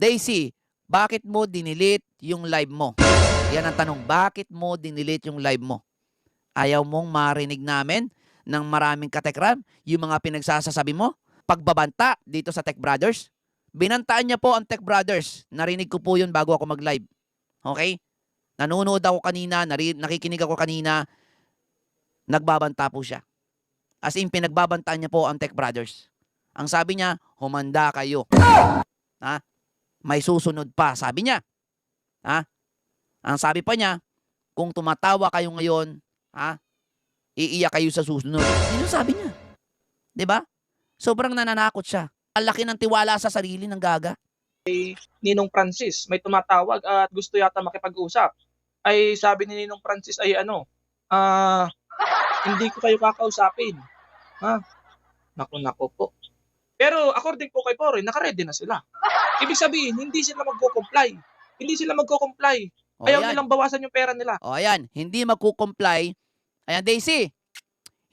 Daisy, bakit mo dinilit yung live mo? Yan ang tanong, bakit mo dinilit yung live mo? Ayaw mong marinig namin ng maraming katekram yung mga pinagsasasabi mo? Pagbabanta dito sa Tech Brothers? Binantaan niya po ang Tech Brothers. Narinig ko po yun bago ako mag-live. Okay? Nanonood ako kanina, nakikinig ako kanina, nagbabanta po siya. As in, pinagbabantaan niya po ang Tech Brothers. Ang sabi niya, humanda kayo. Ha? May susunod pa, sabi niya. Ha? Ang sabi pa niya, kung tumatawa kayo ngayon, ha? Iiyak kayo sa susunod. Yun ang sabi niya. 'Di ba? Sobrang nananakot siya. Ang laki ng tiwala sa sarili ng gaga. Ninong Francis, may tumatawag at gusto yata makipag-usap. Ay sabi ni Ninong Francis ay hindi ko kayo kakausapin. Ha? Naku po. Pero according po kay Poren, naka-ready na sila. Ibig sabihin, hindi sila magko-comply. Hindi sila magko-comply. O, Ayaw ayan. nilang bawasan yung pera nila. O ayan, hindi magko-comply. Ayan, Daisy.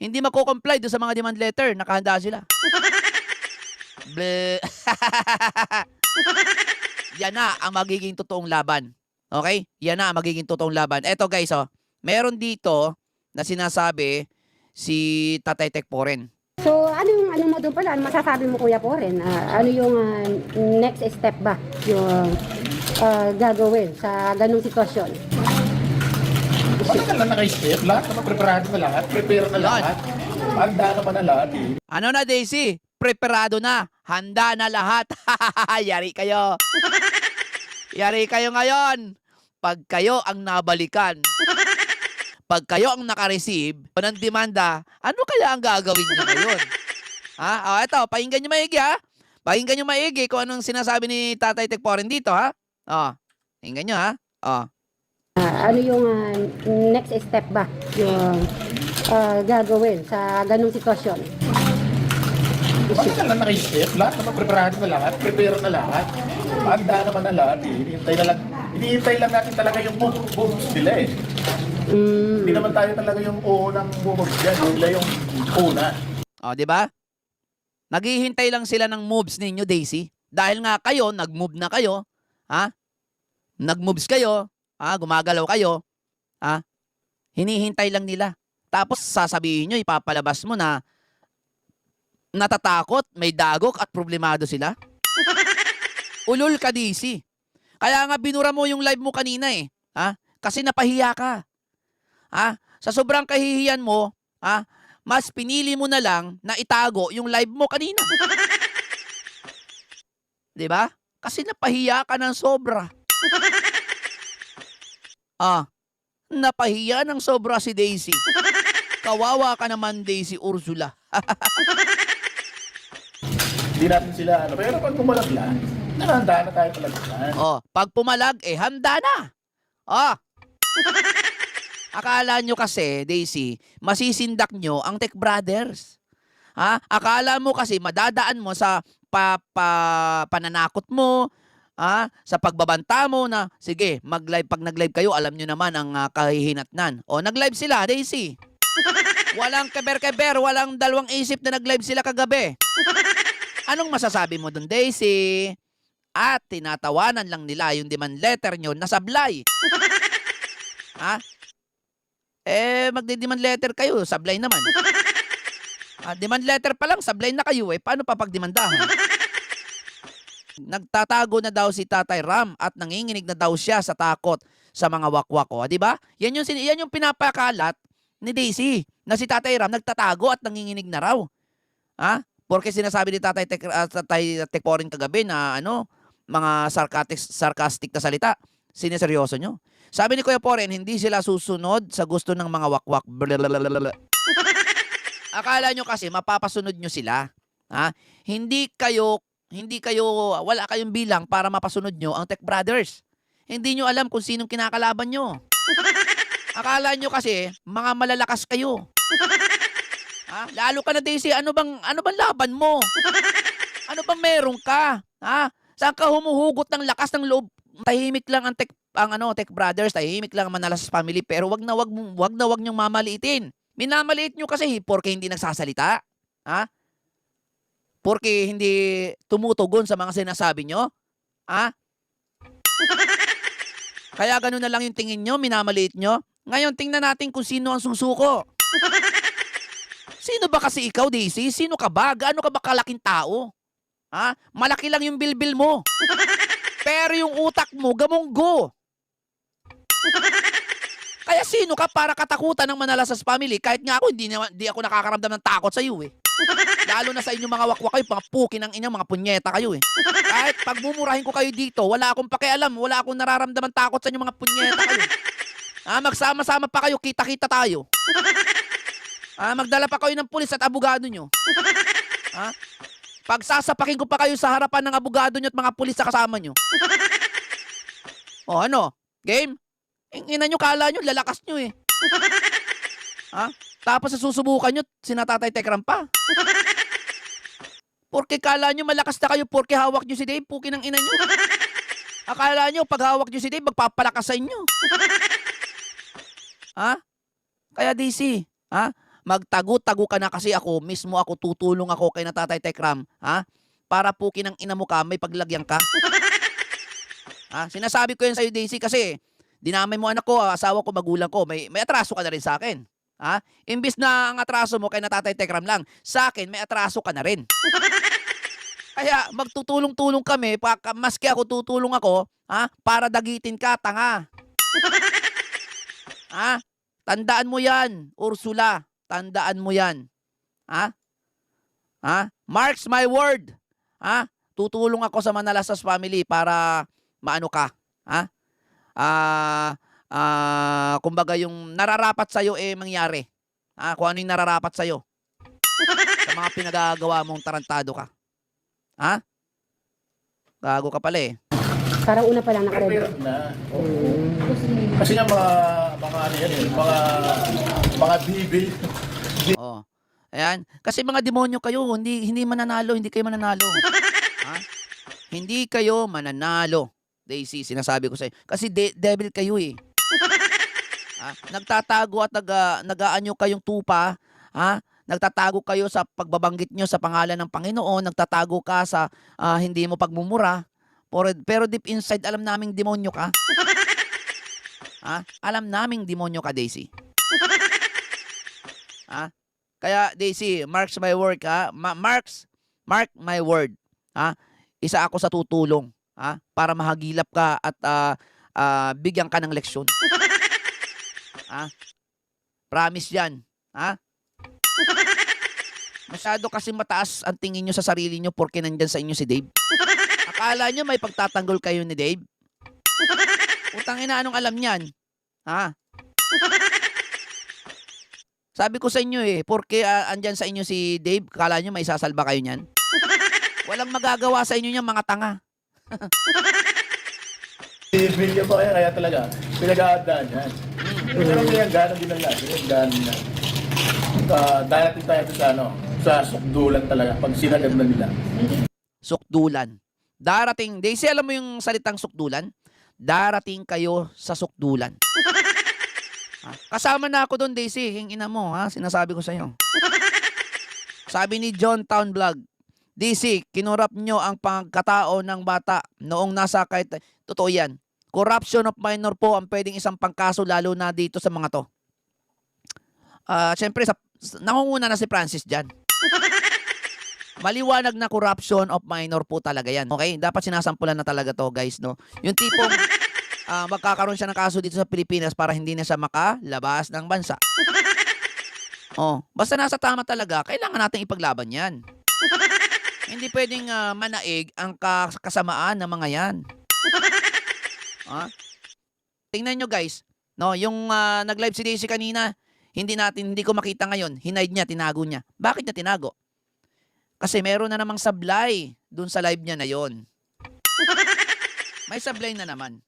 Hindi magko-comply doon sa mga demand letter. Nakahanda sila. Bleh. Yan na ang magiging totoong laban. Okay? Yan na ang magiging totoong laban. Eto guys, meron dito na sinasabi si Tatay Tek Poren. So, ano mo doon pala? Ano masasabi mo, Kuya Poren? Ano yung next step ba yung gagawin sa ganung sitwasyon? Matagal na naka-step. Lahat naman preparado na lahat. Prepare na lahat. Handa naman na lahat. Ano na, Daisy? Preparado na. Handa na lahat. Yari kayo. Yari kayo ngayon. Pag kayo ang nabalikan, pag kayo ang naka-receive ng demanda, ano kaya ang gagawin nyo ngayon? Ha? Eto, pakinggan nyo maigi, ha? Pakinggan nyo maigi kung anong sinasabi ni Tatay Tek Poren dito, ha? Pakinggan nyo, ha? Ano yung next step ba yung gagawin sa ganung sitwasyon? Matagal na naka-step. Lahat naman preparado na lahat. Prepare na lahat. Handa naman na lahat. Hinihintay lang natin talaga yung moves nila eh. Hindi naman tayo talaga yung unang moves dyan. Sila yung una. Di ba? Naghihintay lang sila ng moves ninyo, Daisy. Dahil nga kayo, nag-move na kayo, ha? Nag-moves kayo, gumagalaw kayo, ha? Hinihintay lang nila. Tapos sasabihin nyo, ipapalabas mo na natatakot, may dagok at problemado sila. Ulol ka, Daisy. Kaya nga binura mo yung live mo kanina eh. Ha? Kasi napahiya ka. Ha? Sa sobrang kahihiyan mo, mas pinili mo na lang na itago yung live mo kanina. 'Di ba? Kasi napahiya ka ng sobra. Napahiya ng sobra si Daisy. Kawawa ka naman, Daisy Ursula. Hindi natin sila pero pag pumalag lang, handa na tayo talaga. Pag pumalag, handa na. Akala nyo kasi, Daisy, masisindak nyo ang Tech Brothers. Akala mo kasi madadaan mo sa pananakot mo, sa pagbabanta mo na, sige, pag nag-live kayo, alam nyo naman ang kahihinatnan. Nag-live sila, Daisy. Walang keber-keber, walang dalawang isip na nag-live sila kagabi. Anong masasabi mo dun, Daisy? At tinatawanan lang nila yung demand letter nyo na sablay. Magde-demand letter kayo, sablay naman. Demand letter pa lang, sablay na kayo paano pa pagdemandahan? Nagtatago na daw si Tatay Ram at nanginginig na daw siya sa takot sa mga wakwak. Di ba? Yan yung pinapakalat ni Daisy na si Tatay Ram nagtatago at nanginginig na raw. Porque sinasabi ni Tatay Tek Poren kagabi na mga sarcastic na salita. Sineseryoso nyo. Sabi ni Kuya Poren, hindi sila susunod sa gusto ng mga wakwak. Akala nyo kasi mapapasunod nyo sila. Wala kayong bilang para mapasunod nyo ang Tech Brothers. Hindi nyo alam kung sinong kinakalaban nyo. Akala nyo kasi mga malalakas kayo. Lalo ka na, Daisy, ano bang laban mo? Ano bang meron ka? Saan ka humuhugot ng lakas ng loob? Tahimik lang ang Tech Brothers, tahimik lang ang Manalas family, pero wag na wag niyong mamaliitin. Minamaliit niyo kasi porque hindi nagsasalita. Porque hindi tumutugon sa mga sinasabi niyo. Ha? Kaya ganun na lang yung tingin nyo, minamaliit nyo. Ngayon, tingnan natin kung sino ang susuko. Sino ba kasi ikaw, Daisy? Sino ka ba? Gaano ka ba kalaking tao? Ha? Malaki lang yung bilbil mo. Pero yung utak mo, gamonggo. Kaya sino ka para katakutan ng Manalasas family? Kahit nga ako, hindi ako nakakaramdam ng takot sa iyo eh. Lalo na sa inyong mga wakwak kayo, mga pukin ng inyong mga punyeta kayo eh. Kahit pagmumurahin ko kayo dito, wala akong pakialam, wala akong nararamdaman takot sa inyong mga punyeta kayo. Magsama-sama pa kayo, kita-kita tayo. Magdala pa kayo ng pulis at abogado nyo. Pagsasapakin ko pa kayo sa harapan ng abogado nyo at mga pulis sa kasama nyo. O ano? Game? Ina nyo, kala nyo, lalakas nyo eh. Tapos sa susubukan nyo, sinatatay Tekram pa. Porke kala nyo malakas na kayo, porke hawak nyo si Dave, puki ng ina nyo. Akala nyo, pag hawak nyo si Dave, magpapalakas sa inyo. Kaya DC, magtago-tago ka na kasi ako, mismo ako, tutulong ako kay na Tatay Tekram, para puki ng ina mo ka, may paglagyan ka. Sinasabi ko yan sa'yo, Daisy, kasi dinamay mo anak ko, asawa ko, magulang ko, may atraso ka na rin sa akin. Imbis na ang atraso mo kay na Tatay Tekram lang, sa akin, may atraso ka na rin. Kaya magtutulong-tulong kami, maski ako tutulong ako, para dagitin ka, tanga. Tandaan mo yan, Ursula. Tandaan mo yan. Marks my word. Tutulong ako sa Manalasas family para maano ka. Kumbaga yung nararapat sa'yo mangyari. Kung ano yung nararapat sa'yo. Sa mga pinagagawa mong tarantado ka. Gago ka pala eh. Parang una pa lang nakaredy. Prepared na. Kasi nga mga ano yan eh, mga bibil. Oh. Ayan. Kasi mga demonyo kayo, hindi mananalo, hindi kayo mananalo. Hindi kayo mananalo. Daisy, sinasabi ko sa'yo. Kasi devil kayo eh. Nagtatago at nag-aanyo kayong tupa. Nagtatago kayo sa pagbabanggit nyo sa pangalan ng Panginoon. Nagtatago ka sa hindi mo pagmumura. Pero deep inside, alam naming demonyo ka. Alam naming demonyo ka, Daisy. Kaya, Daisy, mark my word, mark my word. Isa ako sa tutulong. Para mahagilap ka at bigyan ka ng leksyon. Promise yan. Masyado kasi mataas ang tingin nyo sa sarili nyo porque nandyan sa inyo si Dave. Akala nyo may pagtatanggol kayo ni Dave? Utang ina, anong alam niyan? Sabi ko sa inyo porque andyan sa inyo si Dave, akala nyo may sasalba kayo niyan? Walang magagawa sa inyo niyan, mga tanga. Bibil niya pa kaya talaga, pinag-aandaan yan. Pero may hangganan din lang natin, hangganan na. Darating tayo sa sukdulan talaga, pag sinagad na nila. Sukdulan. Darating, Daisy, alam mo yung salitang sukdulan? Darating kayo sa sukdulan. Kasama na ako doon, Daisy. Hingina mo, sinasabi ko sa'yo. Sabi ni John Town Vlog, DC, kinurap nyo ang pagkatao ng bata noong nasa kahit... Totoo yan. Corruption of minor po ang pwedeng isang pangkaso lalo na dito sa mga to. Siyempre, nangunguna na si Francis dyan. Maliwanag na corruption of minor po talaga yan. Okay? Dapat sinasampulan na talaga to, guys. No? Yung tipong magkakaroon siya ng kaso dito sa Pilipinas para hindi na siya makalabas ng bansa. Basta nasa tama talaga, kailangan natin ipaglaban yan. Hindi pwedeng manaig ang kasamaan ng mga yan. Tingnan nyo, guys. No, yung nag-live si Daisy kanina, hindi ko makita ngayon. Hinide niya, tinago niya. Bakit niya tinago? Kasi meron na namang sablay dun sa live niya na yon. May sablay na naman.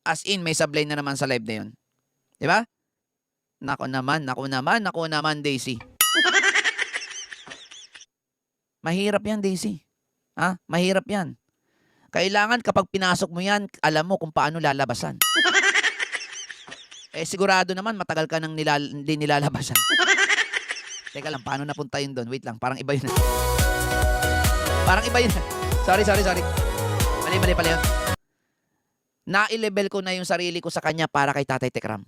As in, may sablay na naman sa live na yon. Diba? Nako naman, Daisy. Mahirap yan, Daisy. Mahirap yan. Kailangan kapag pinasok mo yan, alam mo kung paano lalabasan. Sigurado naman, matagal ka nang hindi nilalabasan. Teka lang, paano napunta yun doon? Wait lang, parang iba yun. Parang iba yun. Sorry. Mali pala yun. Na-level ko na yung sarili ko sa kanya para kay Tatay Tekram.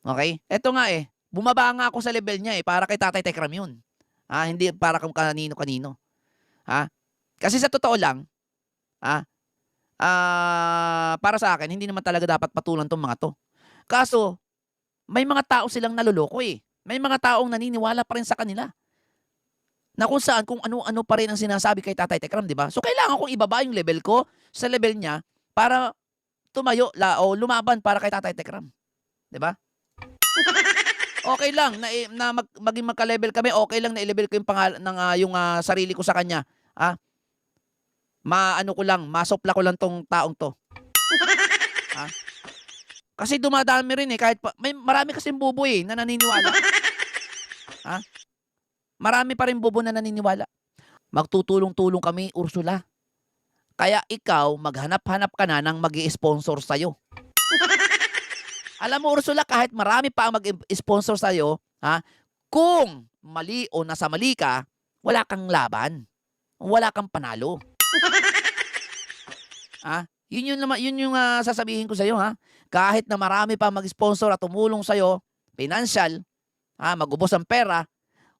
Okay? Eto nga eh. Bumaba nga ako sa level niya eh. Para kay Tatay Tekram yun. Hindi para kung kanino-kanino. Kasi sa totoo lang, para sa akin, hindi naman talaga dapat patulan tong mga to. Kaso, may mga tao silang naloloko eh. May mga taong naniniwala pa rin sa kanila. Na kung saan, kung ano-ano pa rin ang sinasabi kay Tatay Tekram, di ba? So, kailangan kong ibaba yung level ko sa level niya para tumayo o lumaban para kay Tatay Tekram. Di ba? Okay lang na maging magka-level kami, okay lang na i-level ko yung yung sarili ko sa kanya. Maano ko lang, masopla ko lang tong taong to. Kasi dumadami rin eh, kahit marami kasing bubo eh na naniniwala. Marami pa rin bubo na naniniwala. Magtutulong-tulong kami, Ursula. Kaya ikaw, maghanap-hanap ka na ng mag-i-sponsor sa'yo. Alam mo, Ursula, kahit marami pa ang mag-sponsor sa'yo, kung mali o nasa mali ka, wala kang laban. Wala kang panalo. Yun yung sasabihin ko sa'yo, Kahit na marami pa mag-sponsor at tumulong sa'yo, financial, magubos ang pera,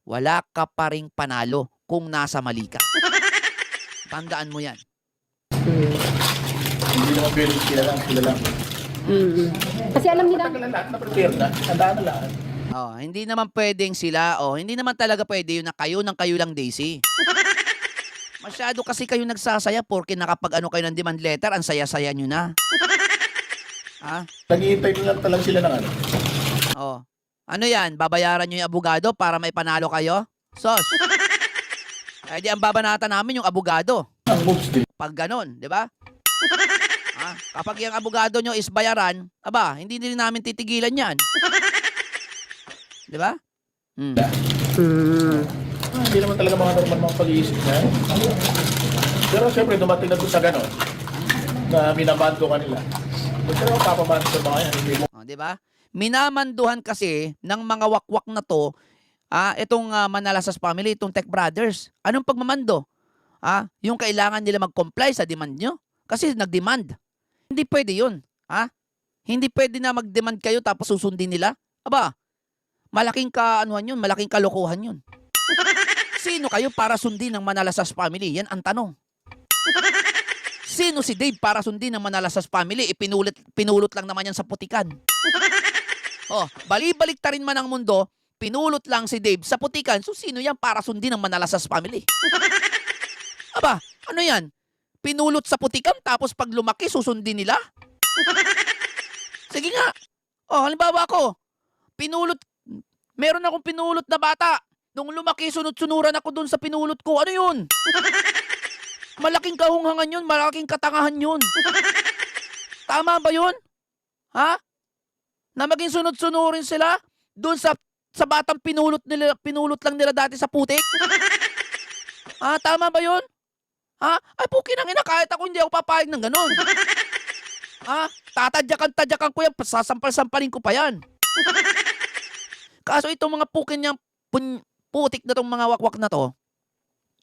wala ka pa ring panalo kung nasa mali ka. Tandaan mo yan. Hindi naman pwede sila lang. Kasi alam nila, Matagal na lahat na prepare na. Handaan na lahat. Hindi naman pwedeng sila, hindi naman talaga pwede yun na kayo ng kayo lang, Daisy. Masyado kasi kayo nagsasaya porque nakapag-ano kayo ng demand letter, ang saya-saya nyo na. Naghihintay na lang talaga sila ng ano. Ano yan? Babayaran nyo yung abogado para may panalo kayo? Sos. Di ang babanata namin yung abogado. Ang moves din. Pag ganon, di ba? Kapag yung abogado nyo is bayaran, hindi din namin titigilan yan. Di ba? Hindi naman talaga mga normal mga pag-iisip na. Pero siyempre dumating na doon sa gano'n na minamahal ko kanila. Pero papamahal sa mga yan. Hindi mo. Di ba? Minamanduhan kasi ng mga wakwak na to, itong Manalasas family, itong Tech Brothers. Anong pagmamando? Yung kailangan nila mag-comply sa demand nyo? Kasi nag-demand. Hindi pwede yun. Hindi pwede na mag-demand kayo tapos susundin nila. Malaking kaanuhan yun, malaking kalokohan yun. Sino kayo para sundin ng Manalasas family? Yan ang tanong. Sino si Dave para sundin ng Manalasas family? Pinulot lang naman yan sa putikan. Bali-balik ta rin man ang mundo, pinulot lang si Dave sa putikan. So sino yan para sundin ng Manalasas family? Ano yan? Pinulot sa putikan tapos pag lumaki susundin nila? Sige nga. Halimbawa ako, meron akong pinulot na bata. Nung lumaki, sunod-sunuran ako dun sa pinulot ko. Ano yun? Malaking kahunghangan yun, malaking katangahan yun. Tama ba yun? Na maging sunod-sunurin sila dun sa batang pinulot lang nila dati sa putik? Tama ba yun? Ay, pukinang ina, kahit ako hindi ako papayag ng ganun. Tatadyakan ko yan, sasampal-sampalin ko pa yan. Kaso itong mga putik na tong mga wakwak na to,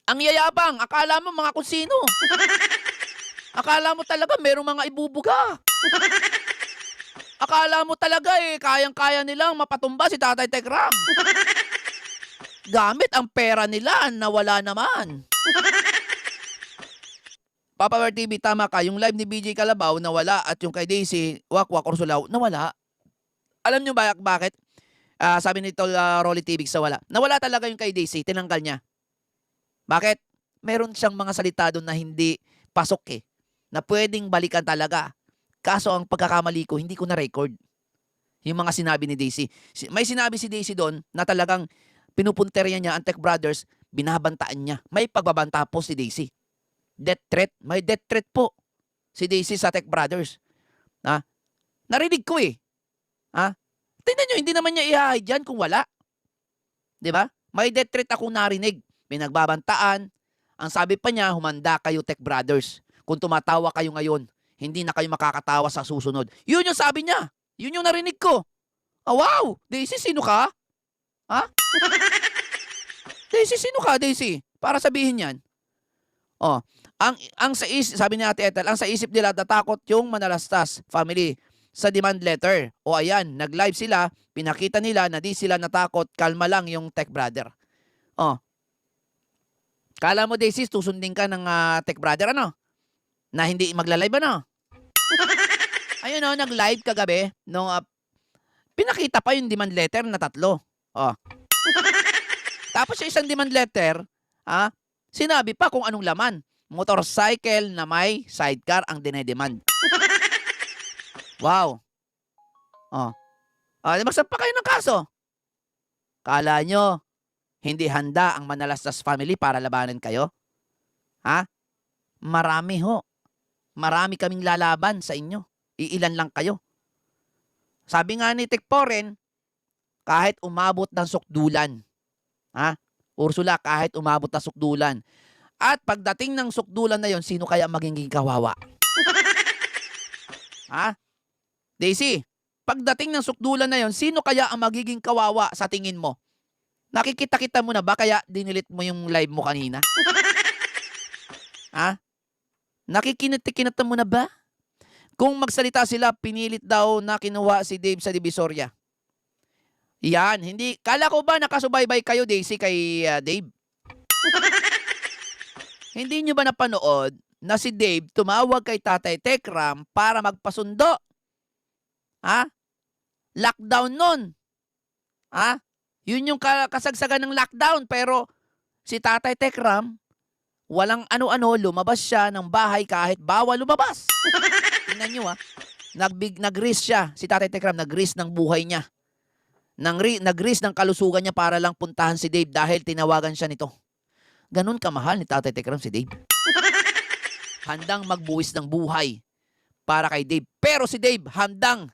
ang yayabang, akala mo mga kung sino. Akala mo talaga merong mga ibubuga. Akala mo talaga kayang-kaya nilang mapatumba si Tatay Tekram. Gamit ang pera nila, nawala naman. Papa Bear TV, tama ka. Yung live ni BJ Kalabaw, nawala. At yung kay Daisy, Wakwak Ursulaw, nawala. Alam nyo bakit? Sabi ni Tol Rolly TV, wala. Nawala talaga yung kay Daisy, tinanggal niya. Bakit? Meron siyang mga salita doon na hindi pasok na pwedeng balikan talaga. Kaso ang pagkakamali ko, hindi ko na-record. Yung mga sinabi ni Daisy. May sinabi si Daisy doon na talagang pinupunterya niya ang Tech Brothers, binabantaan niya. May pagbabanta po si Daisy. Death threat. May death threat po si Daisy sa Tech Brothers. Narinig ko Tingnan nyo, hindi naman niya i-hide yan kung wala. Diba? May death threat akong narinig. Pinagbabantaan. Ang sabi pa niya, humanda kayo Tech Brothers. Kung tumatawa kayo ngayon, hindi na kayo makakatawa sa susunod. Yun yung sabi niya. Yun yung narinig ko. Wow! Daisy, sino ka? Daisy, sino ka, Daisy? Para sabihin yan. Oh, sabi ni Ate Ethel, ang sa isip nila natakot yung Manalastas family sa demand letter. O ayan, nag-live sila, pinakita nila na di sila natakot, kalma lang yung Tech Brother. Oh, kala mo Daisy, susundin ka ng Tech Brother ano? Na hindi magla-live ano? Ayun oh, nag-live kagabi nung pinakita pa yung demand letter na 3. Oh. Tapos yung isang demand letter, sinabi pa kung anong laman. Motorcycle na may sidecar ang dinedemand. Wow. Oh. Magsampa kayo ng kaso. Kala nyo, hindi handa ang Manalastas family para labanan kayo? Ha? Marami ho. Marami kaming lalaban sa inyo. Iilan lang kayo. Sabi nga ni Tekporen, kahit umabot ng sukdulan. Ursula, kahit umabot ng sukdulan. At pagdating ng sukdulan na yon, sino kaya magiging kawawa? Daisy, pagdating ng sukdulan na yon, sino kaya ang magiging kawawa sa tingin mo? Nakikita-kita mo na ba kaya dinilit mo yung live mo kanina? Nakikinit-kinita mo na ba? Kung magsalita sila, pinilit daw na kinuha si Dave sa Divisoria. Yan, hindi. Kala ko ba nakasubaybay kayo, Daisy, kay Dave? Hindi nyo ba napanood na si Dave tumawag kay Tatay Tekram para magpasundo? Lockdown nun. Yun yung kasagsagan ng lockdown. Pero si Tatay Tekram, walang ano-ano, lumabas siya ng bahay kahit bawal lumabas. Tingnan nyo nag-risk siya. Si Tatay Tekram, nag-risk ng buhay niya. Nag-risk ng kalusugan niya para lang puntahan si Dave dahil tinawagan siya nito. Ganun kamahal ni Tatay Tekram si Dave. Handang magbuwis ng buhay para kay Dave. Pero si Dave, handang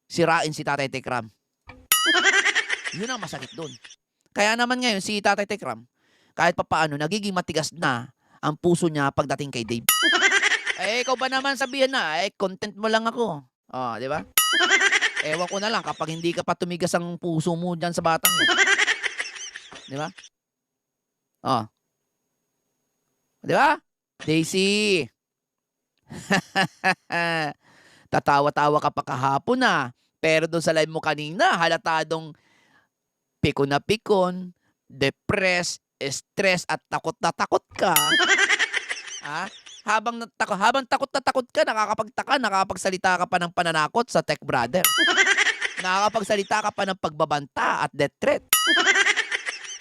sirain si Tatay Tekram. Yun ang masakit doon. Kaya naman ngayon, si Tatay Tekram, kahit papaano, nagiging matigas na ang puso niya pagdating kay Dave. Ikaw ba naman sabihin na, content mo lang ako. Di ba? Ewan ko na lang kapag hindi ka pa tumigas ang puso mo dyan sa batang yun. Di ba? Di ba? Daisy. Tatawa-tawa ka pa kahapon Pero doon sa live mo kanina, halatadong pikon na pikon, depressed, stress at takot na takot ka. Habang takot na takot ka, nakakapagsalita ka pa ng pananakot sa Tech Brother. Nakakapagsalita ka pa ng pagbabanta at death threat.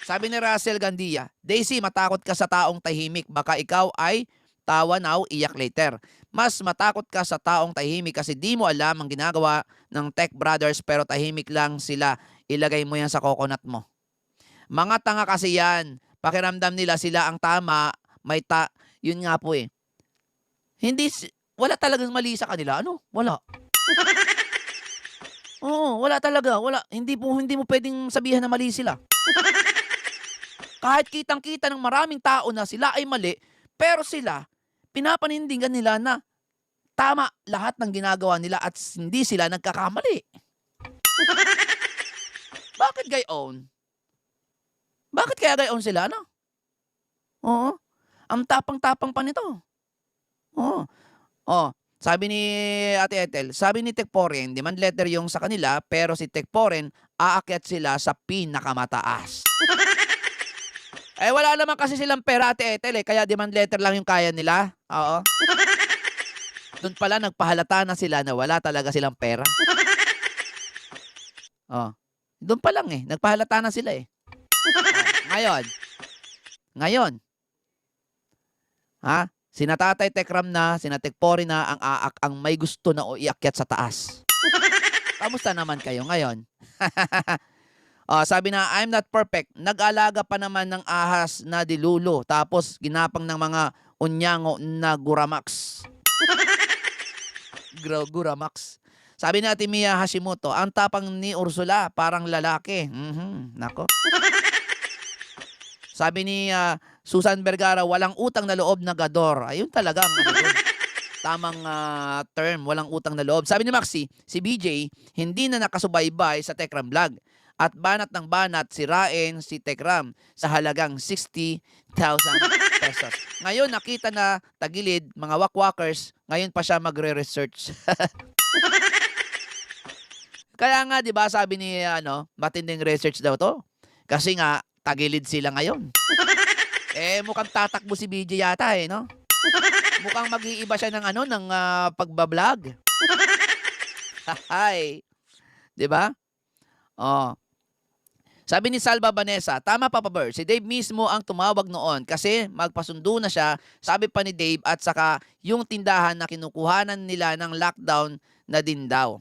Sabi ni Russell Gandia, Daisy, matakot ka sa taong tahimik. Baka ikaw ay tawa now, iyak later. Mas matakot ka sa taong tahimik kasi di mo alam ang ginagawa ng Tech Brothers pero tahimik lang sila. Ilagay mo yan sa coconut mo. Mga tanga kasi yan. Pakiramdam nila sila ang tama. Yun nga po wala talagang mali sa kanila. Wala. Oo, wala talaga. Wala. Hindi mo pwedeng sabihan na mali sila. Kahit kitang-kita ng maraming tao na sila ay mali, pero sila, pinapanindigan nila na tama lahat ng ginagawa nila at hindi sila nagkakamali. Bakit gayon? Bakit kaya gayon sila, Oo. Ang tapang-tapang pa nito. Sabi ni Ate Ethel, sabi ni Tekporen, demand letter yung sa kanila, pero si Tekporen, aakyat sila sa pinakamataas. Wala naman kasi silang pera, Ate Ethel, kaya demand letter lang yung kaya nila. Oo. Doon pala nagpahalata na sila na wala talaga silang pera. Doon pa lang nagpahalata na sila Ngayon, sina Tatay Tekram na, sina Tekpori na ang may gusto na iakyat sa taas. Kamusta naman kayo ngayon? Sabi na, I'm not perfect. Nag-alaga pa naman ng ahas na dilulo. Tapos, ginapang ng mga unyango na Guramax. Guramax. Sabi ni Ate Mia Hashimoto, ang tapang ni Ursula, parang lalaki. Nako. Sabi ni Susan Vergara, walang utang na loob na gador. Ayun talagang tamang term, walang utang na loob. Sabi ni Maxi, si BJ, hindi na nakasubaybay sa Tekram Vlog. at banat ng banat sirain si Tekram sa halagang 60,000 pesos. Ngayon nakita na tagilid mga wakwakers, ngayon pa siya magre-research. Kaya nga 'di ba sabi ni matinding research daw 'to. Kasi nga tagilid sila ngayon. Mukhang tatakbo si BJ yata no? Mukhang mag-iiba siya ng pagba-vlog. Hay. 'Di ba? Oh. Sabi ni Salva Vanessa, tama Papa Ber, si Dave mismo ang tumawag noon kasi magpasundo na siya, sabi pa ni Dave at saka yung tindahan na kinukuhanan nila ng lockdown na din daw.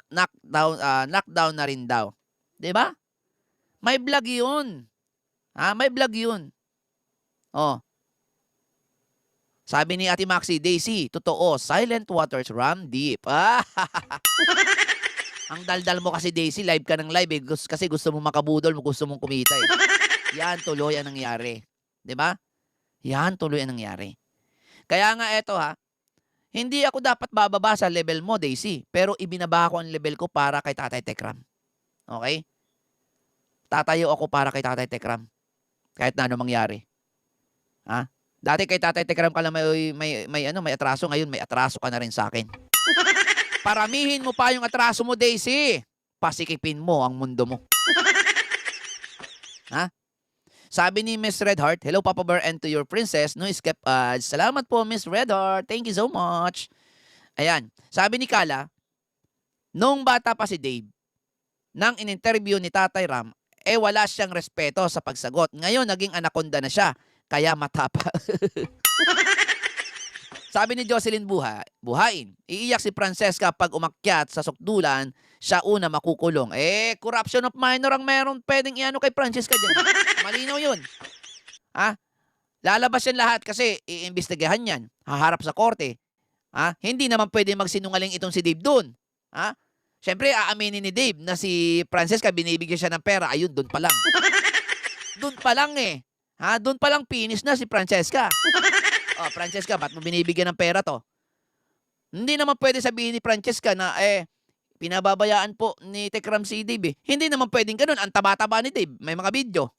Knockdown na rin daw. 'Di ba? May vlog 'yun. May vlog 'yun. Oh. Sabi ni Ate Maxi, Daisy, totoo, silent waters run deep. Ang daldal mo kasi Daisy, live ka ng live kasi gusto mong makabudol, gusto mong kumita Yan tuloy ang nangyari. 'Di ba? Yan tuloy ang nangyari. Kaya nga eto hindi ako dapat bababa sa level mo Daisy, pero ibinaba ko ang level ko para kay Tatay Tekram. Okay? Tatayo ako para kay Tatay Tekram. Kahit na ano mangyari. Dati kay Tatay Tekram ka lang may atraso, ngayon may atraso ka na rin sa akin. Paramihin mo pa yung atraso mo, Daisy. Pasikipin mo ang mundo mo. Sabi ni Miss Redheart, hello Papa Bear and to your princess, no escape ads. Salamat po Miss Redheart. Thank you so much. Ayan. Sabi ni Kala, nung bata pa si Dave, nang in-interview ni Tatay Ram, wala siyang respeto sa pagsagot. Ngayon, naging anaconda na siya. Kaya matapa. Sabi ni Jocelyn Buhain, iiyak si Francesca pag umakyat sa sukdulan, siya una makukulong. Corruption of minor ang meron pwedeng iano kay Francesca dyan. Malinaw yun. Lalabas yan lahat kasi iimbestigahan yan. Haharap sa korte. Hindi naman pwede magsinungaling itong si Dave dun. Siyempre, aaminin ni Dave na si Francesca binibigyan siya ng pera. Ayun, dun pa lang. Dun pa lang Dun pa lang finish na si Francesca. Francesca, ba't mo binibigyan ng pera to? Hindi naman pwede sabihin ni Francesca na, pinababayaan po ni Tekram si Dave Hindi naman pwedeng ganun. Ang taba-taba ni Dave. May mga video.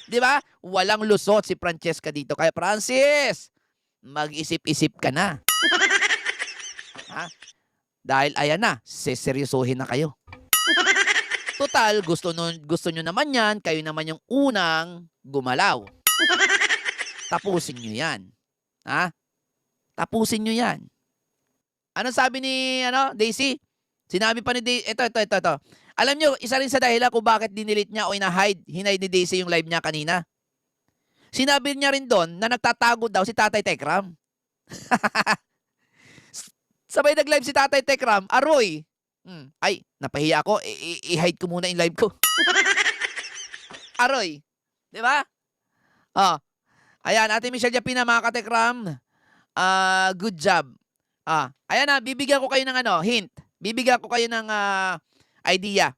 Di ba? Walang lusot si Francesca dito. Kaya Francis, mag-isip-isip ka na. Dahil ayan na, seseryosohin na kayo. Total, gusto nyo naman yan, kayo naman yung unang gumalaw. Tapusin nyo yan. Tapusin nyo yan. Ano sabi ni Daisy? Sinabi pa ni Daisy, ito. Alam nyo, isa rin sa dahilan kung bakit dinilit niya o hinahide ni Daisy yung live niya kanina. Sinabi niya rin doon na nagtatago daw si Tatay Tekram. Sabay nag-live si Tatay Tekram, aroy. Ay, napahiya ako. I-hide ko muna yung live ko. Aroy. Di ba? Ayan, Ate Michelle Japina, mga katekram. Good job. Ayan na, bibigyan ko kayo ng hint. Bibigyan ko kayo ng idea.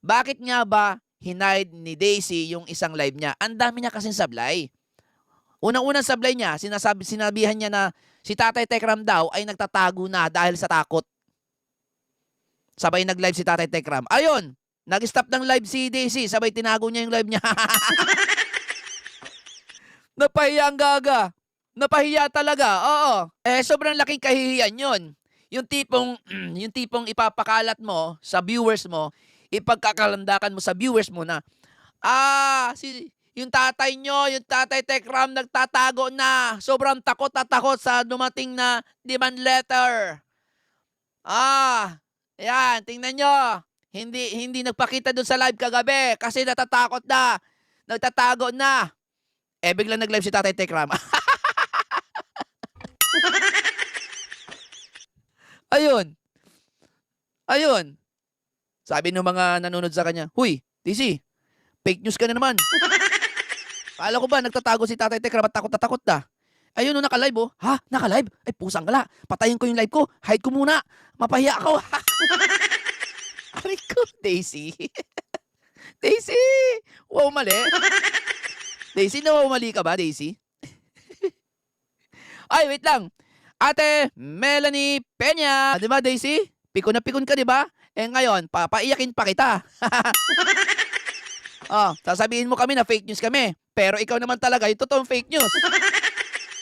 Bakit nga ba hinide ni Daisy yung isang live niya? Ang dami niya kasing sablay. Unang-unang sablay niya, sinabihan niya na si Tatay Tekram daw ay nagtatago na dahil sa takot. Sabay nag-live si Tatay Tekram. Ayun, nag-stop ng live si Daisy. Sabay tinago niya yung live niya. Napahiya ang gaga. Napahiya talaga. Oo. Sobrang laking kahihiyan yun. Yung tipong ipapakalat mo sa viewers mo, ipagkakalandakan mo sa viewers mo na, yung tatay nyo, yung Tatay Tekram nagtatago na. Sobrang takot sa dumating na demand letter. Ayan, tingnan nyo. Hindi nagpakita dun sa live kagabi kasi natatakot na. Nagtatago na. Biglang nag-live si Tatay Tekram. Ayun. Sabi ng mga nanonood sa kanya, Huy, TC, fake news ka na naman. Kala ko ba nagtatago si Tatay Tekram at takot na takot na. Ayun, naka-live Ha? Naka-live? Ay, pusang gala. Patayin ko yung live ko. Hide ko muna. Mapahiya ako. Aray ko, Daisy. Daisy! Wow, mali. Daisy, nawawali ka ba, Daisy? Ay, wait lang. Ate Melanie Peña. Di ba, Daisy? Pikon na pikon ka, di ba? Eh ngayon, papaiyakin pa kita. Oh, sasabihin mo kami na fake news kami. Pero ikaw naman talaga, yung totoong fake news.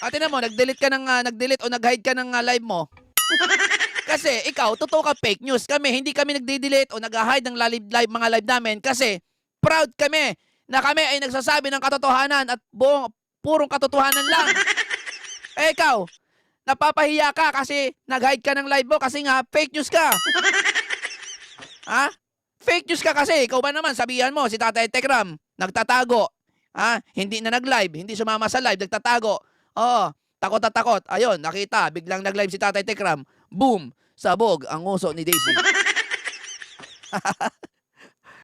At tinan mo, nag-delete o nag-hide ka ng live mo. Kasi ikaw, totoo ka fake news. Kami, hindi kami nagde-delete o nag-hide ng mga live namin kasi proud kami na kami ay nagsasabi ng katotohanan at purong katotohanan lang. Eh ikaw, napapahiya ka kasi nag-hide ka ng live mo kasi nga fake news ka. Ha? Fake news ka kasi. Ikaw ba naman, sabihan mo, si Tatay Tekram, nagtatago. Ha? Hindi na nag-live, hindi sumama sa live, nagtatago. Oo, takot at takot. Ayun, nakita, biglang nag-live si Tatay Tekram. Boom! Sabog ang uso ni Daisy.